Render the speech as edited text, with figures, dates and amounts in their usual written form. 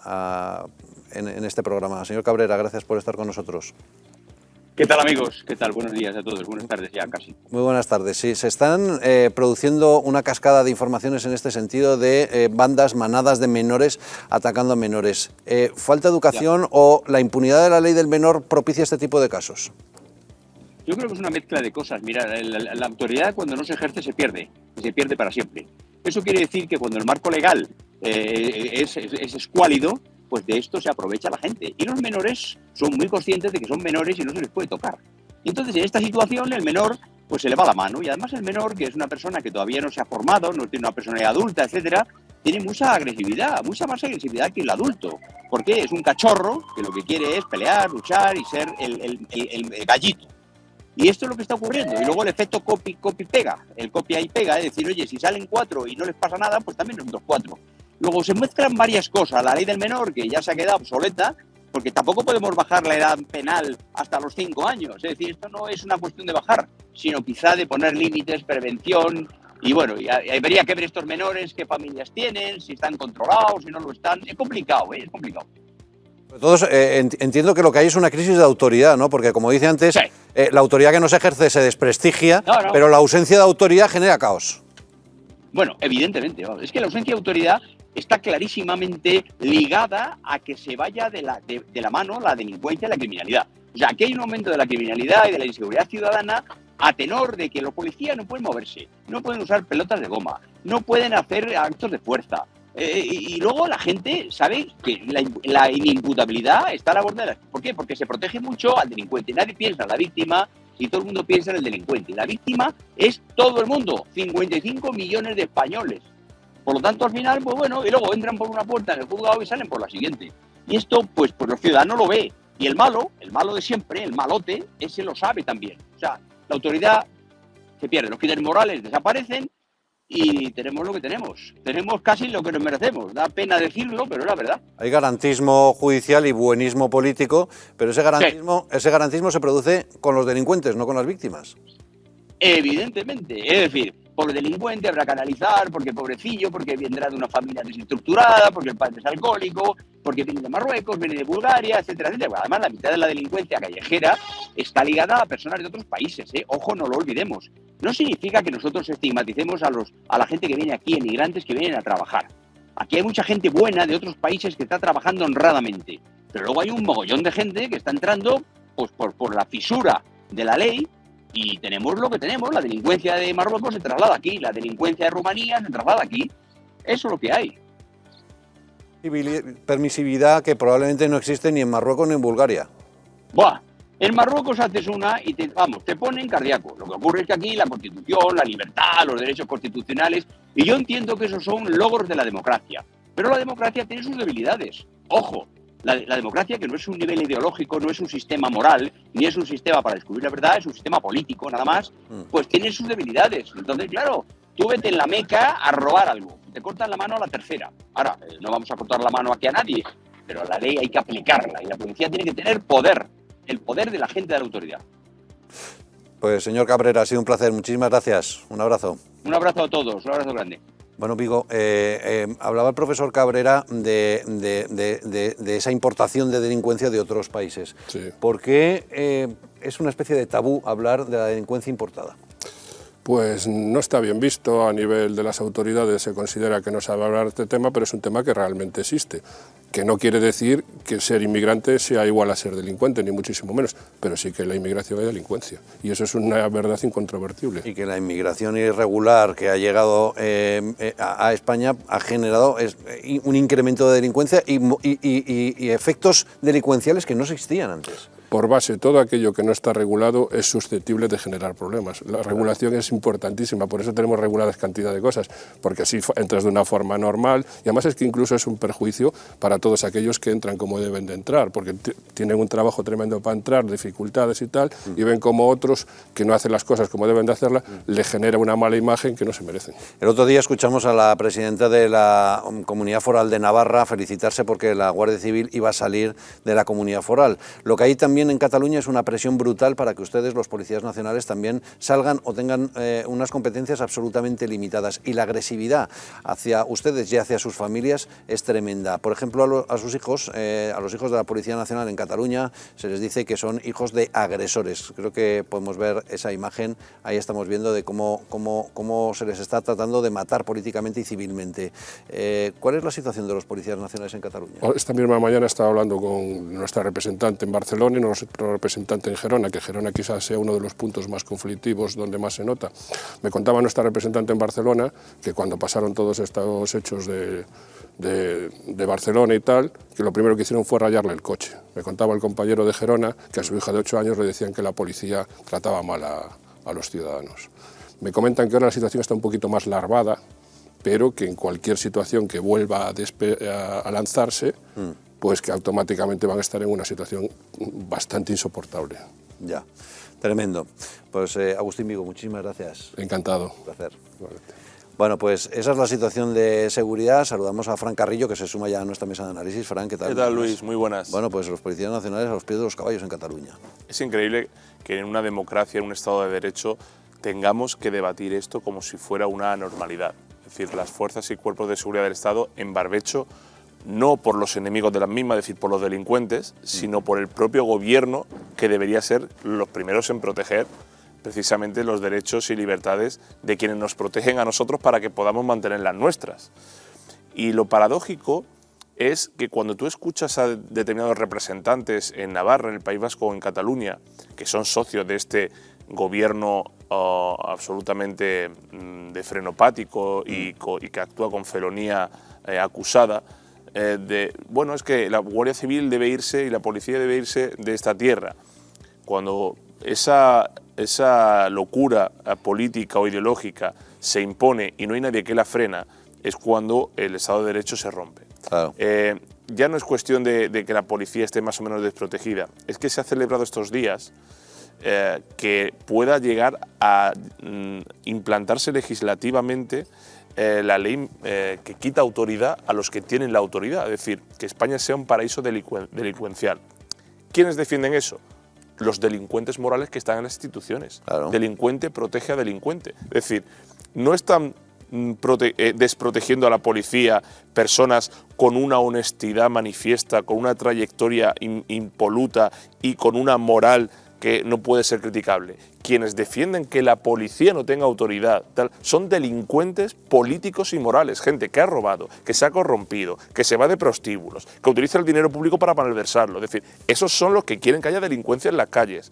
en este programa. Señor Cabrera, gracias por estar con nosotros. ¿Qué tal, amigos? ¿Qué tal? Buenos días a todos. Buenas tardes ya casi. Muy buenas tardes. Sí, se están produciendo una cascada de informaciones en este sentido de bandas, manadas de menores atacando a menores. ¿Falta educación o la impunidad de la ley del menor propicia este tipo de casos? Yo creo que es una mezcla de cosas. Mira, la autoridad cuando no se ejerce se pierde, y se pierde para siempre. Eso quiere decir que cuando el marco legal es escuálido, pues de esto se aprovecha la gente. Y los menores son muy conscientes de que son menores y no se les puede tocar. Y entonces, en esta situación, el menor pues se le va la mano. Y además el menor, que es una persona que todavía no se ha formado, no tiene una personalidad adulta, etcétera, tiene mucha agresividad, mucha más agresividad que el adulto. Porque es un cachorro que lo que quiere es pelear, luchar y ser el gallito. Y esto es lo que está ocurriendo. Y luego el efecto copy-pega. El copia y pega, es decir, oye, si salen 4 y no les pasa nada, pues también son 2-4. Luego se mezclan varias cosas. La ley del menor, que ya se ha quedado obsoleta, porque tampoco podemos bajar la edad penal hasta los 5 años. Es decir, esto no es una cuestión de bajar, sino quizá de poner límites, prevención. Y bueno, habría que ver estos menores, qué familias tienen, si están controlados, si no lo están. Es complicado, es complicado. Todos entiendo que lo que hay es una crisis de autoridad, ¿no? Porque, como dice antes, sí. La autoridad que no se ejerce se desprestigia, pero la ausencia de autoridad genera caos. Bueno, evidentemente. Es que la ausencia de autoridad está clarísimamente ligada a que se vaya de la mano la delincuencia y la criminalidad. O sea, aquí hay un aumento de la criminalidad y de la inseguridad ciudadana a tenor de que los policías no pueden moverse, no pueden usar pelotas de goma, no pueden hacer actos de fuerza. Y luego la gente sabe que la inimputabilidad está a la borda de la... ¿Por qué? Porque se protege mucho al delincuente. Nadie piensa en la víctima y todo el mundo piensa en el delincuente. Y la víctima es todo el mundo, 55 millones de españoles. Por lo tanto, al final, pues bueno, y luego entran por una puerta en el juzgado y salen por la siguiente. Y esto, pues los ciudadanos lo ve. Y el malo de siempre, el malote, ese lo sabe también. O sea, la autoridad se pierde, los líderes morales desaparecen y tenemos lo que tenemos. Tenemos casi lo que nos merecemos. Da pena decirlo, pero es la verdad. Hay garantismo judicial y buenismo político, pero ese garantismo se produce con los delincuentes, no con las víctimas. Evidentemente. Es decir, pobre delincuente habrá que analizar, porque pobrecillo, porque vendrá de una familia desestructurada, porque el padre es alcohólico, porque viene de Marruecos, viene de Bulgaria, etcétera, etcétera. Además, la mitad de la delincuencia callejera está ligada a personas de otros países, ¿eh? Ojo, no lo olvidemos. No significa que nosotros estigmaticemos a la gente que viene aquí, emigrantes que vienen a trabajar. Aquí hay mucha gente buena de otros países que está trabajando honradamente, pero luego hay un mogollón de gente que está entrando pues por la fisura de la ley. Y tenemos lo que tenemos, la delincuencia de Marruecos se traslada aquí, la delincuencia de Rumanía se traslada aquí. Eso es lo que hay. Permisividad que probablemente no existe ni en Marruecos ni en Bulgaria. Buah, en Marruecos haces una y te ponen cardíaco. Lo que ocurre es que aquí la Constitución, la libertad, los derechos constitucionales, y yo entiendo que esos son logros de la democracia. Pero la democracia tiene sus debilidades. Ojo. La democracia, que no es un nivel ideológico, no es un sistema moral, ni es un sistema para descubrir la verdad, es un sistema político nada más, pues tiene sus debilidades. Entonces, claro, tú vete en la Meca a robar algo, te cortan la mano a la tercera. Ahora, no vamos a cortar la mano aquí a nadie, pero la ley hay que aplicarla y la policía tiene que tener poder, el poder de la gente de la autoridad. Pues, señor Cabrera, ha sido un placer. Muchísimas gracias. Un abrazo. Un abrazo a todos, un abrazo grande. Bueno, Vigo, hablaba el profesor Cabrera de esa importación de delincuencia de otros países. Sí. ¿Por qué es una especie de tabú hablar de la delincuencia importada? Pues no está bien visto, a nivel de las autoridades se considera que no sabe hablar de este tema, pero es un tema que realmente existe, que no quiere decir que ser inmigrante sea igual a ser delincuente, ni muchísimo menos, pero sí que en la inmigración hay delincuencia, y eso es una verdad incontrovertible. Y que la inmigración irregular que ha llegado a España ha generado un incremento de delincuencia y efectos delincuenciales que no existían antes. Por base, todo aquello que no está regulado es susceptible de generar problemas. La regulación es importantísima, por eso tenemos reguladas cantidad de cosas, porque así entras de una forma normal, y además es que incluso es un perjuicio para todos aquellos que entran como deben de entrar, porque tienen un trabajo tremendo para entrar, dificultades y tal, y ven como otros que no hacen las cosas como deben de hacerlas, le genera una mala imagen que no se merecen. El otro día escuchamos a la presidenta de la Comunidad Foral de Navarra felicitarse porque la Guardia Civil iba a salir de la Comunidad Foral. Lo que hay también también en Cataluña es una presión brutal para que ustedes, los policías nacionales, también salgan o tengan unas competencias absolutamente limitadas. Y la agresividad hacia ustedes y hacia sus familias es tremenda. Por ejemplo, a sus hijos, a los hijos de la Policía Nacional en Cataluña, se les dice que son hijos de agresores. Creo que podemos ver esa imagen, ahí estamos viendo de cómo se les está tratando de matar políticamente y civilmente. ¿Cuál es la situación de los policías nacionales en Cataluña? Esta misma mañana estaba hablando con nuestra representante en Barcelona y nuestro representante en Gerona, que Gerona quizás sea uno de los puntos más conflictivos donde más se nota. Me contaba nuestra representante en Barcelona que cuando pasaron todos estos hechos de Barcelona y tal, que lo primero que hicieron fue rayarle el coche. Me contaba el compañero de Gerona que a su hija de 8 años le decían que la policía trataba mal a los ciudadanos. Me comentan que ahora la situación está un poquito más larvada, pero que en cualquier situación que vuelva a lanzarse, pues que automáticamente van a estar en una situación bastante insoportable. Ya, tremendo. Pues Agustín Vigo, muchísimas gracias. Encantado. Un placer. Bueno, pues esa es la situación de seguridad. Saludamos a Fran Carrillo, que se suma ya a nuestra mesa de análisis. Fran, ¿qué tal? ¿Qué tal, Luis? Muy buenas. Bueno, pues los policías nacionales a los pies de los caballos en Cataluña. Es increíble que en una democracia, en un Estado de Derecho, tengamos que debatir esto como si fuera una anormalidad. Es decir, las fuerzas y cuerpos de seguridad del Estado en barbecho, no por los enemigos de las mismas, es decir, por los delincuentes, sino por el propio gobierno, que debería ser los primeros en proteger precisamente los derechos y libertades de quienes nos protegen a nosotros para que podamos mantener las nuestras. Y lo paradójico es que cuando tú escuchas a determinados representantes en Navarra, en el País Vasco o en Cataluña, que son socios de este gobierno absolutamente de frenopático y que actúa con felonía acusada, bueno, es que la Guardia Civil debe irse y la policía debe irse de esta tierra. Cuando esa locura política o ideológica se impone y no hay nadie que la frena, es cuando el Estado de Derecho se rompe. Claro. Ya no es cuestión de que la policía esté más o menos desprotegida, es que se ha celebrado estos días que pueda llegar a implantarse legislativamente la ley que quita autoridad a los que tienen la autoridad, es decir, que España sea un paraíso delincuencial. ¿Quiénes defienden eso? Los delincuentes morales que están en las instituciones. Claro. Delincuente protege a delincuente. Es decir, no están desprotegiendo a la policía personas con una honestidad manifiesta, con una trayectoria impoluta y con una moral que no puede ser criticable. Quienes defienden que la policía no tenga autoridad son delincuentes políticos y morales, gente que ha robado, que se ha corrompido, que se va de prostíbulos, que utiliza el dinero público para malversarlo. Es decir, esos son los que quieren que haya delincuencia en las calles.